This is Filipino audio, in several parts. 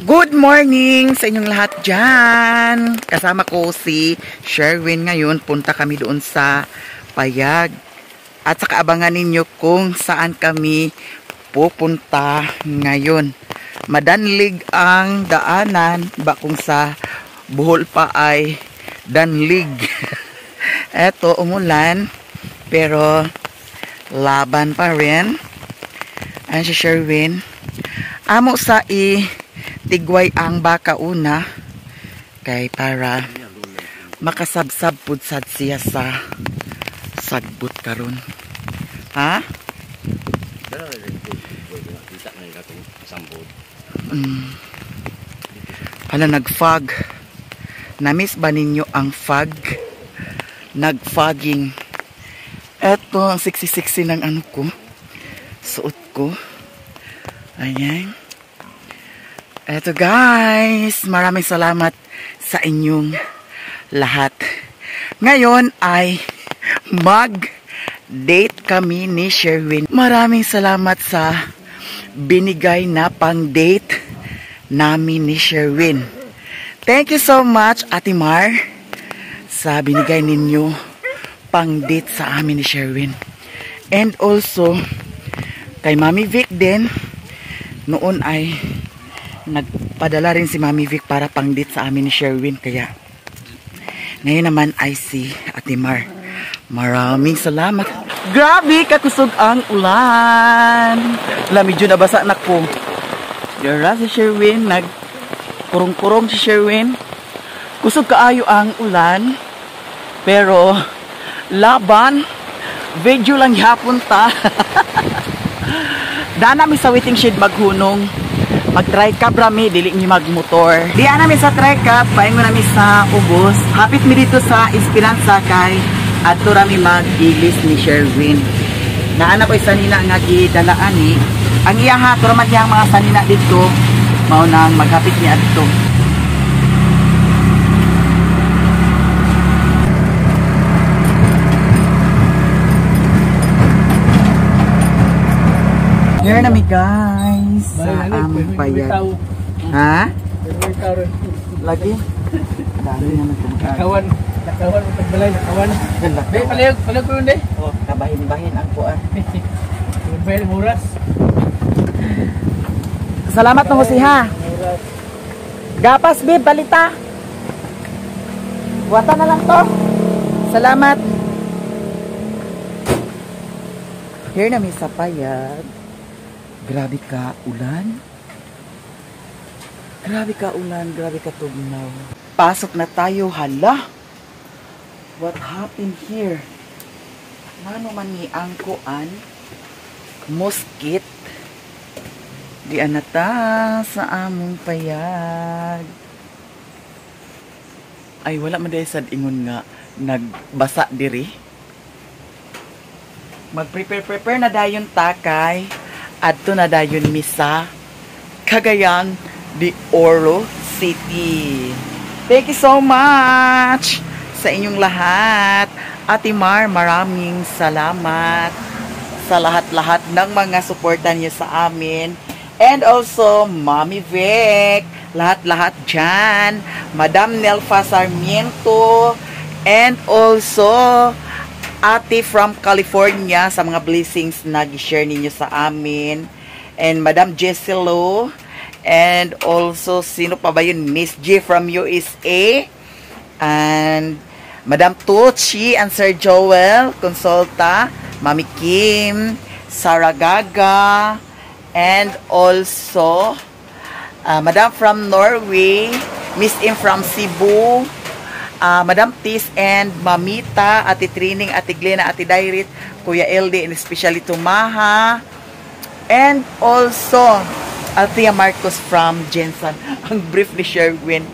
Good morning sa inyong lahat dyan. Kasama ko si Sherwin ngayon. Punta kami doon sa Payag. At saka abangan ninyo kung saan kami pupunta ngayon. Madanlig ang daanan. Ba kung sa Bohol pa ay danlig. Eto, umulan. Pero laban pa rin. Ayan si Sherwin. Amo sa tigway ang baka una kay para makasabsab pud sad siya sa sagbot karon. Ha? Hala, nag-fog. Na-miss ba ninyo ang fog? Nag-fogging. Eto ang siksi-siksi ng ano ko. Suot ko. Ayan. Eto guys, maraming salamat sa inyong lahat. Ngayon ay mag-date kami ni Sherwin. Maraming salamat sa binigay na pang-date namin ni Sherwin. Thank you so much, Ate Mar, sa binigay ninyo pang-date sa amin ni Sherwin. And also, kay Mami Vic din, noon ay nagpadala rin si Mami Vic para pang-date sa amin ni Sherwin. Kaya ngayon naman ay si Ate Mar. Maraming salamat. Grabe, kakusog ang ulan. Wala, medyo nabasa na ko. Dara si Sherwin, nagkurong-kurong si Sherwin. Kusog kaayo ang ulan. Pero laban, video lang yapon ta. Daan namin sa waiting shed maghunong. Mag-try cup rami, dili mi magmotor. Diyan namin sa try cup, paingon namin sa ubos. Hapit mi dito sa Esperanza kay adto rami mag-ilis ni Sherwin. Naana ko sanina nga gidalaan ni. Ang iyaha turaman yang mga sanina dito, mao nang maghapit ni adto. Here na mi guys sa aming Payag. Ha? Lagi? Dami na nagkumakain. Nakawan mo tagbalay, nakawan. Dahil palayog ko yun deh. Oh, kabahin-bahin ang puan. Bahin muras. Salamat ng Jose ha. Gapas bib, balita. Wata na lang to. Salamat. Here na mi sa Payag. Grabe ka ulan. Grabe ka ulan, grabe ka tugnaw. Pasok na tayo, hala. What happened here? Nano man ni ang kuan? Moskit. Di anata sa among Payag. Ay, wala man dahil sad ingon nga nagbasa diri. Mag-prepare na dayon takay. Adto na dayon mi sa Cagayan de Oro City. Thank you so much sa inyong lahat. Ate Mar, maraming salamat sa lahat-lahat ng mga suporta niyo sa amin. And also, Mami Vic, lahat-lahat dyan. Madam Nelfa Sarmiento, and also Ate from California sa mga blessings na gi-share ninyo sa amin. And Madam Jesselo. And also, sino pa ba yun? Miss G from USA. And Madam Tucci and Sir Joel Consulta. Mami Kim. Sarah Gaga. And also, Madam from Norway. Miss Im from Cebu. Madam Tis and Mamita, Ate Trining, Ate Glena, Ate Dairit, Kuya LD, and especially Tumaha. And also, Althea Marcos from Jensen. Ang brief ni Sherwin.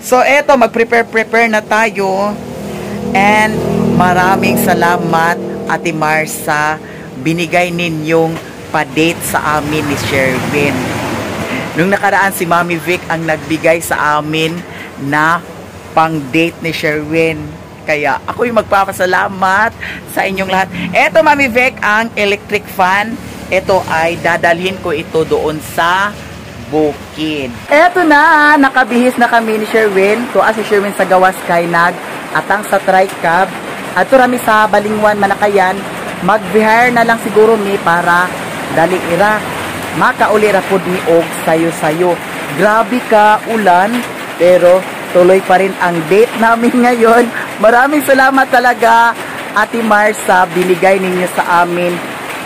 So, eto, mag-prepare na tayo. And maraming salamat, Ate Mar, sa binigay ninyong pa-date sa amin ni Sherwin. Nung nakaraan, si Mami Vic ang nagbigay sa amin na pang-date ni Sherwin. Kaya ako yung magpapasalamat sa inyong lahat. Eto, Mami Vic, ang electric fan. Ito ay dadalhin ko ito doon sa bukid. Eto na, nakabihis na kami ni Sherwin. Tuwa si Sherwin sa gawas kay atang sa tricab. At rami sa Balingwan, Manakayan. Mag-vihire na lang siguro mi para dali ira. Makauli ra pud mi og sayo-sayo. Grabe ka ulan, pero tuloy pa rin ang date namin ngayon. Maraming salamat talaga, Ate Marsa, binigay ninyo sa amin.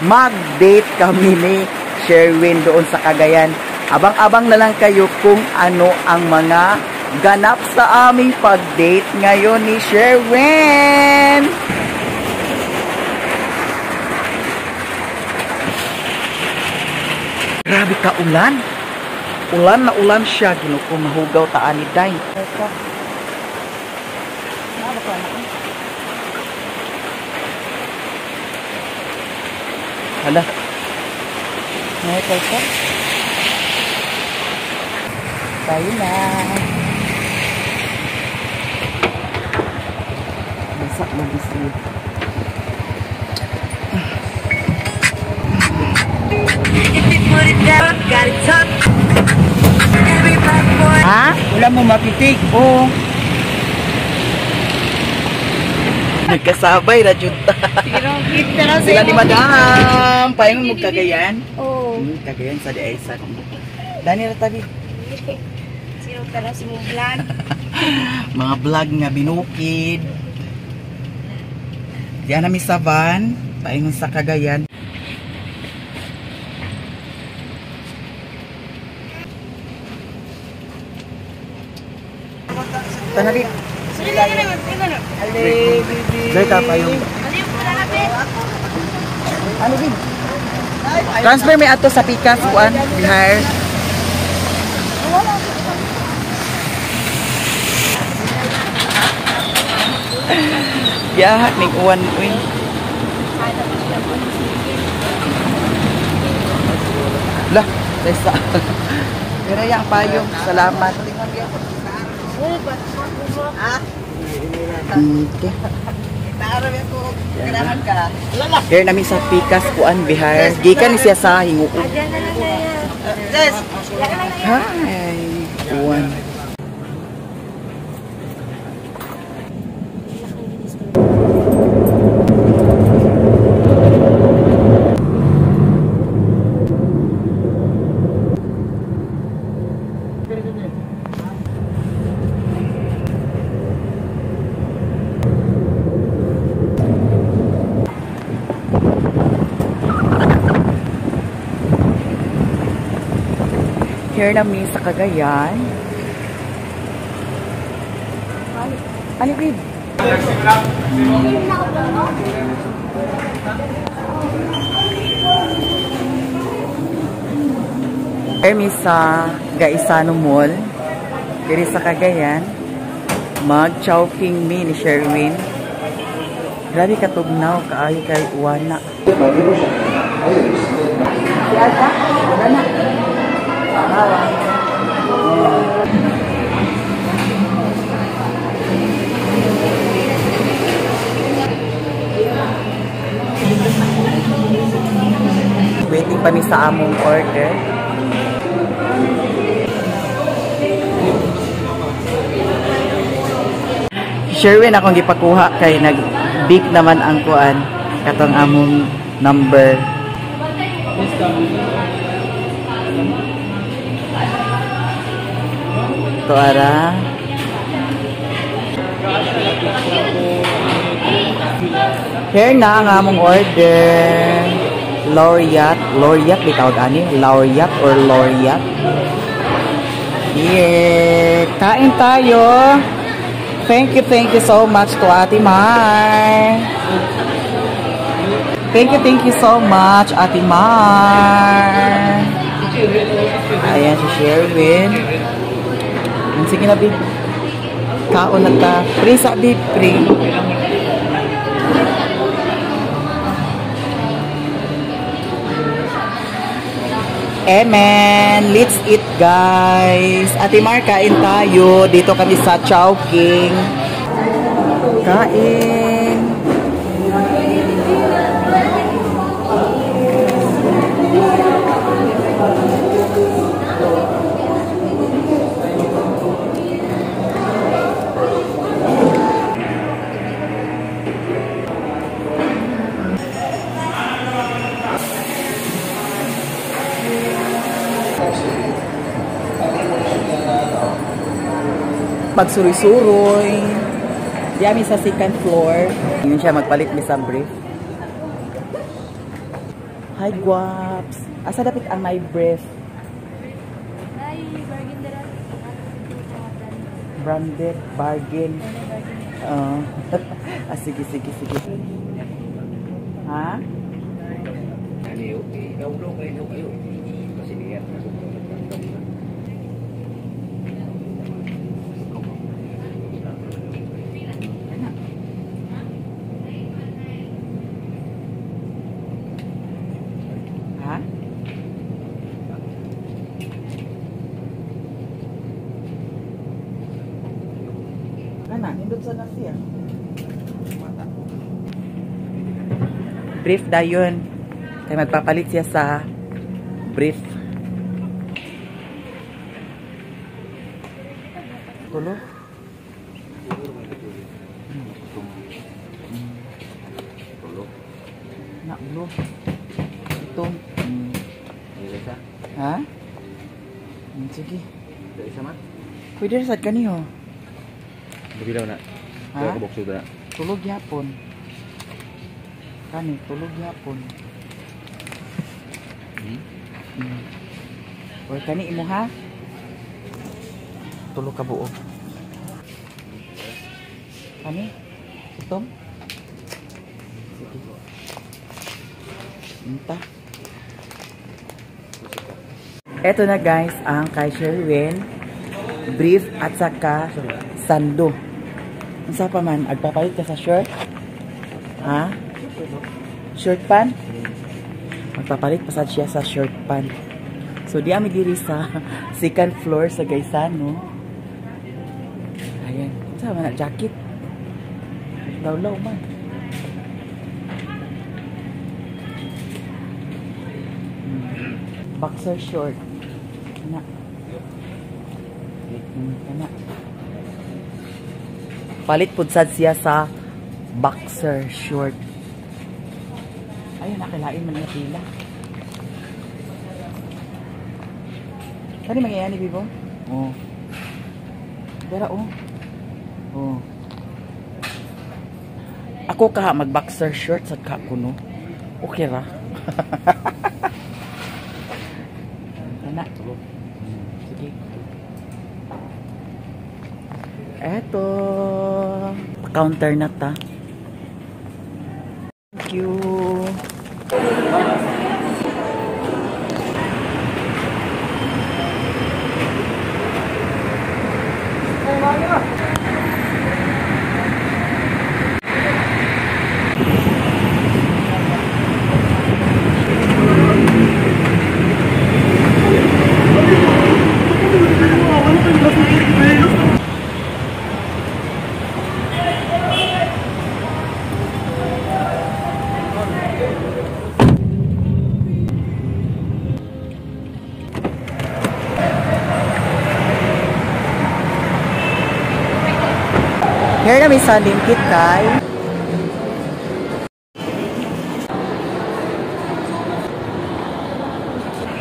Mag-date kami ni Sherwin doon sa Cagayan. Abang-abang na lang kayo kung ano ang mga ganap sa aming pag-date ngayon ni Sherwin. Grabe ka ulan. Ulan na ulan siya. Ginuko mahugaw taan ni Day. Hala. Ito. Tayo na. Masak mo bisi. Ha? Wala mo mapitik. Oo. Nagkasabay na junta. Sila ni Madam. Pahingon mo Cagayan? Oo. Cagayan sa Diaysa. Dani na tabi. Sino tala si mong vlog? Mga vlog nga binukid. Diyan namin sa van. Pahingon sa Cagayan. Tanabi. Dahil ka pa yung... Ano din? Transfer may ato sa Pikas, Juan, Bihar. Yahat, may uwan, uy. Lah, desa. Pero yung payong, salamat. Okay. Here namin sa Pikas, Kuan, Bihar. Gikan ni siya sa Hinguo. Hi, Kuan. Here namin sa Cagayan. Ano, babe? Here mi sa Gaisano Mall. Here sa Cagayan. Mag-chowking mi ni Sherwin. Grabe katugnaw, kaayo kay Uwana. Siya wala na. Waiting pa mi sa among order. Sherwin akong gipakuha kay nag-beep naman ang kuan katong among number. Ito ara. Here na ang among order. Laureate bitaw ani, Laureate or Laureate. Here, kain tayo. Thank you so much to Ate Mar. Thank you so much, Ate Mar. Ayan si Sherwin. Sige na, babe. Kaon na ta. Pre sa babe, pre. Amen. Let's eat, guys. Ate Mar, kain tayo. Dito kami sa Chowking. Kain. pagsuroy-suroy. Diyan sa second floor. Yun siya magpalit mi sa brief. Hi, guaps. Asa dapat ang my brief? Branded, bargain. Sige. Ha? Nindot sa nasiya. Brief dayon. Kaya magpapalit siya sa brief. Tulo. Nak ulo. Ito. Ha? Sige. Dari sama? Pwede rasad ka niyo. Bilaw na. Ha? Kabukso na. Tulog yapon. Kani, tulog yapon. Or kani imo ha? Tulog ka buo. Kani? Itom? Sige. Inta. Eto na guys, ang kay Sherwin. Brief at saka sando. Unsa pa man, agpapalit ka sa shirt? Ha? Shirt pan? Magpapalit pa sad siya sa shirt pan. So di ami diri sa second floor sa Gaisano. Ayan, unsa man jacket? Law-law man. Boxer short. Kana. Kana. Palit pud sad siya sa boxer short. Ayun, nakilain man na pila. Kani mangyayani, Bibo? Oo. Dara, Oo. Ako kaha mag-boxer short sa kakuno. Okay ra. Kana. Sige. Eto. Counter na ta. Thank you. Here na may salingkit kay.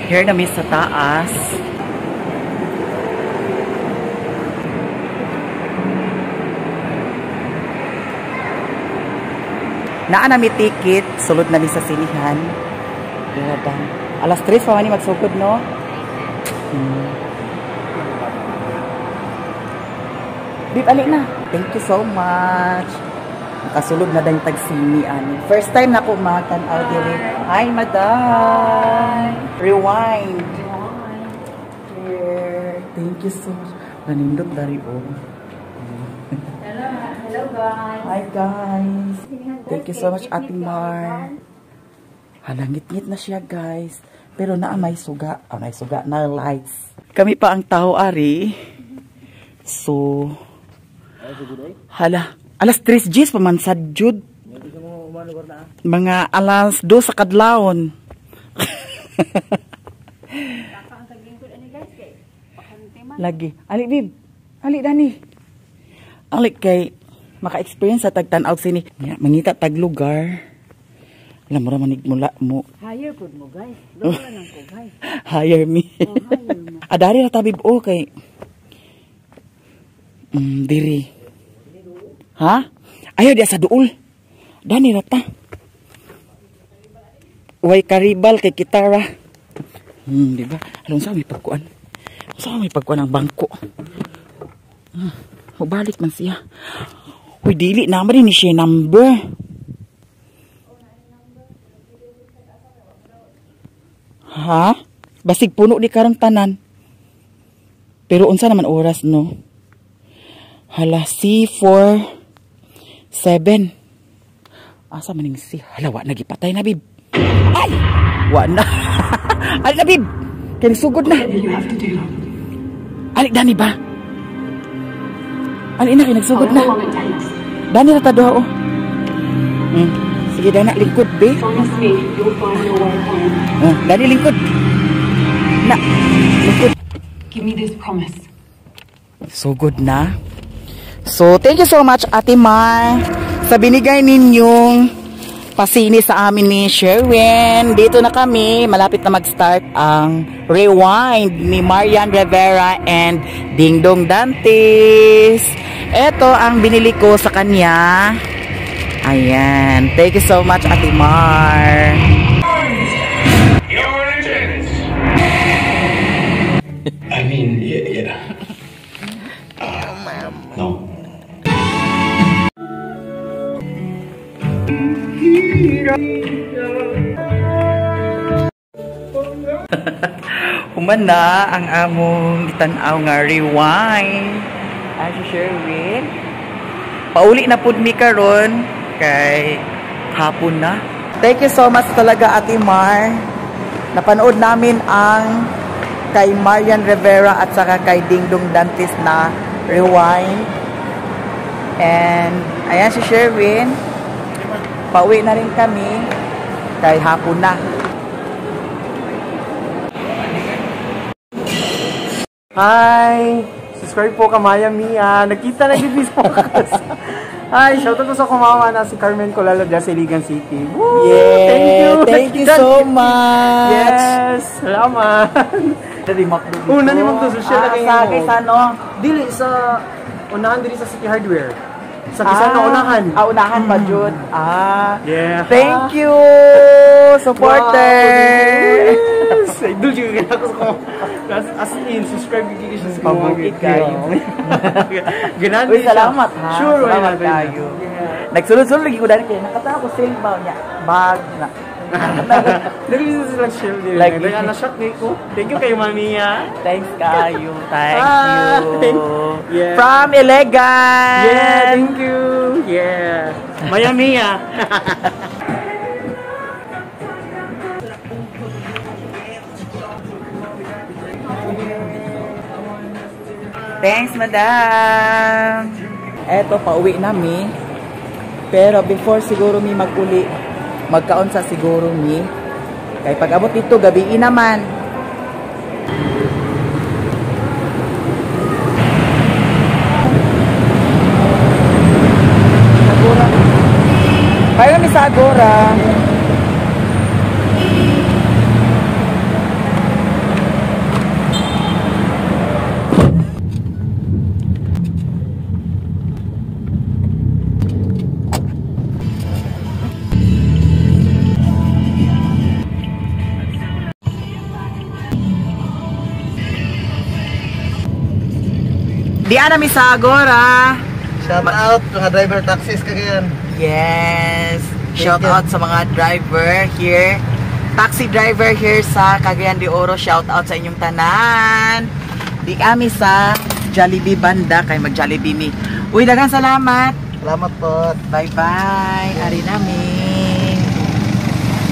Here na may sa taas. Naa na may ticket, sulod na may sa sinihan. Grabe. Alas 3 pa man magsugod, no? Bip, alik na. Thank you so much. Nakasulod na dahil tagsini. First time na ako makatanaw dili. Hi, madam. Rewind. Here. Thank you so much. Nanindot dari Hello guys. Hi guys. Thank you so much, Ate Mar. Halangit-ngit na siya, guys. Pero may suga. May suga na lights. Kami pa ang tao, Ari. So, hala, alas 3 Gs pamansad jud. Mga alas 2 sa kadlawon. Lagi. Ali, Bib. Ali, Dani. Ali kay maka-experience sa tagtanaw sini. Mangita tag lugar. Alam mo raman mula mo. Hire po mo guys. Doon lang ko guys. Hire me. Hire mo. Adari na tabib kay Diri. Ha? Ayaw dia sa duol. Dani rata. Way karibal kay kitara. Di ba? Anong sa may pagkuan? Sa may pagkuan ng bangko. Mabalik man siya. Uy, dili naman ni siya number. Ha? Basig puno di karang tanan. Pero unsa naman oras, no? Hala, C4 7. Asa maning si? Hala, wa nagipatay na, bib. Ay! Wa na. Alik na, bib. Kaya sugod na. Alik, Dani ba? Alik na, kaya nagsugod na. Dani na tadoa, oh. Sige, Dana, lingkod, be. Dani, lingkod. Na, lingkod. Give me this promise. Sugod na. So, thank you so much, Ate Mar, sa binigay ninyong pasini sa amin ni Sherwin. Dito na kami, malapit na mag-start ang Rewind ni Marian Rivera and Dingdong Dantes. Ito ang binili ko sa kanya. Ayan. Thank you so much, Ate Mar. I mean, yeah. No. Human na ang among gitanaw nga rewind. Si Sherwin. Pauli na pud mi karon kay hapon na. Thank you so much talaga, Ate Mar. Napanood namin ang kay Marian Rivera at saka kay Dingdong Dantes na rewind. And ayan si Sherwin. Pauwi na rin kami kay hapon na. Hi! Subscribe po ka Maya Mia. Nakita na yung focus. Hi! Shoutout po sa kumawa na si Carmen Colalo dyan sa Iligan City. Woo! Yeah! Thank you so much! Yes! Salamat! Nanimak doon. Nanimak doon. Social na kayo. Sa Kisano? Dili sa unahan dili sa City Hardware. Sa Kisano unahan. Unahan pa Jud. Yeah. Thank you, supporter. Yes. Idol juga ako sa as in subscribe gigi siya sa Pabukid kayo. Ganun. Uy, salamat ha. Sure, salamat kayo. Nagsulod-sulod lagi ko dahil kayo. Nakataka ko sale ba niya. Bag na. Nagli sila shell din. Like, na-shock ko. Thank you kay Mamiya. Thanks kayo. Thank you. Yeah. From Iligan. Yeah, thank you. Yeah. Maya Mia. Thanks, madam. Eto, pauwi nami. Pero before siguro mi mag-uli, magkaon sa siguro mi. Kay pag abot dito, gabi naman. Agora. Payo mi sa Agora. Di ana mi sa Agora. Shout out mga driver taxis kagayan. Yes. Shout you. out sa mga driver here. Taxi driver here sa Cagayan de Oro. Shout out sa inyong tanan. Di kami sa Jollibee banda kay mag Jollibee mi. Uy, daghang salamat. Salamat po. Bye bye. Ari nami.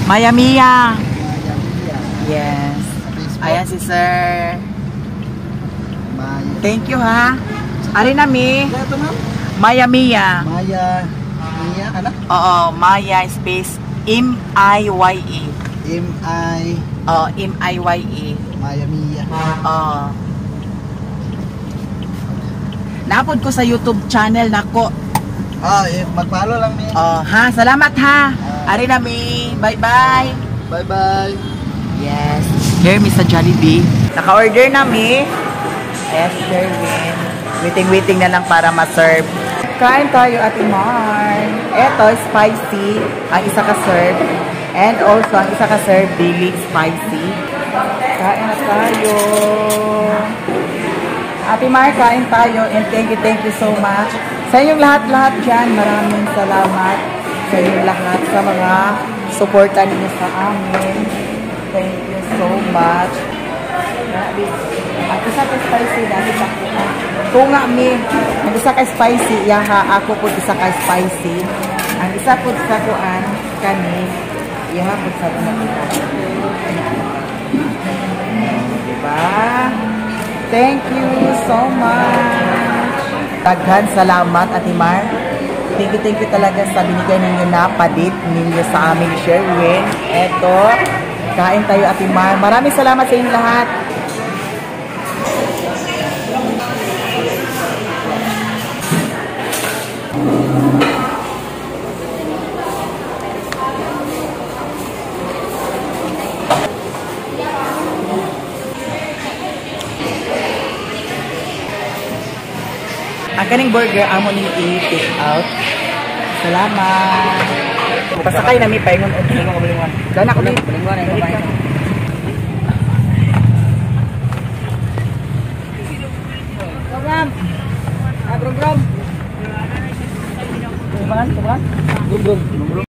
Maya Mia. Yes. Ayan si sir. Maya. Thank you ha. Ari nami. Ito ma'am? Maya Mia. Maya. Mia ka na? Oo, Maya space M-I-Y-E. M-I. Oo, M-I-Y-E. Maya Mia. Oo. Napod ko sa YouTube channel nako. Mag-follow lang mi. Ha, salamat ha. Ari na mi. Bye-bye. Bye-bye. Yes. Here mi sa Jollibee. Naka-order na mi. Ayan si Sherwin. Waiting na lang para ma-serve. Kain tayo, Ate Mar. Eto, spicy. Ang isa ka-serve. And also, ang isa ka-serve, daily spicy. Kain na tayo. Ate Mar, kain tayo. And thank you so much. Sa inyong lahat-lahat dyan, maraming salamat sa inyong lahat sa mga suporta ninyo sa amin. Thank you so much. At isa ka spicy dahil ako. Kung nga mi, ang isa ka spicy, yaha ako po isa ka spicy. Ang isa po sa kuan, kani, yaha po sa kuan. Diba? Thank you so much. Daghan salamat, Ate Mar. Thank you talaga sa binigay ninyo na padit ninyo sa amin ni Sherwin. Eto, kain tayo, Ate Mar. Maraming salamat sa inyo lahat. Ang kaning burger, amo ni i-take out. Salamat. Pasakay na mi paingon o tingin ko bulingon. Dana ko ni bulingon ay babae. Program. Program. Tubangan. Gugum.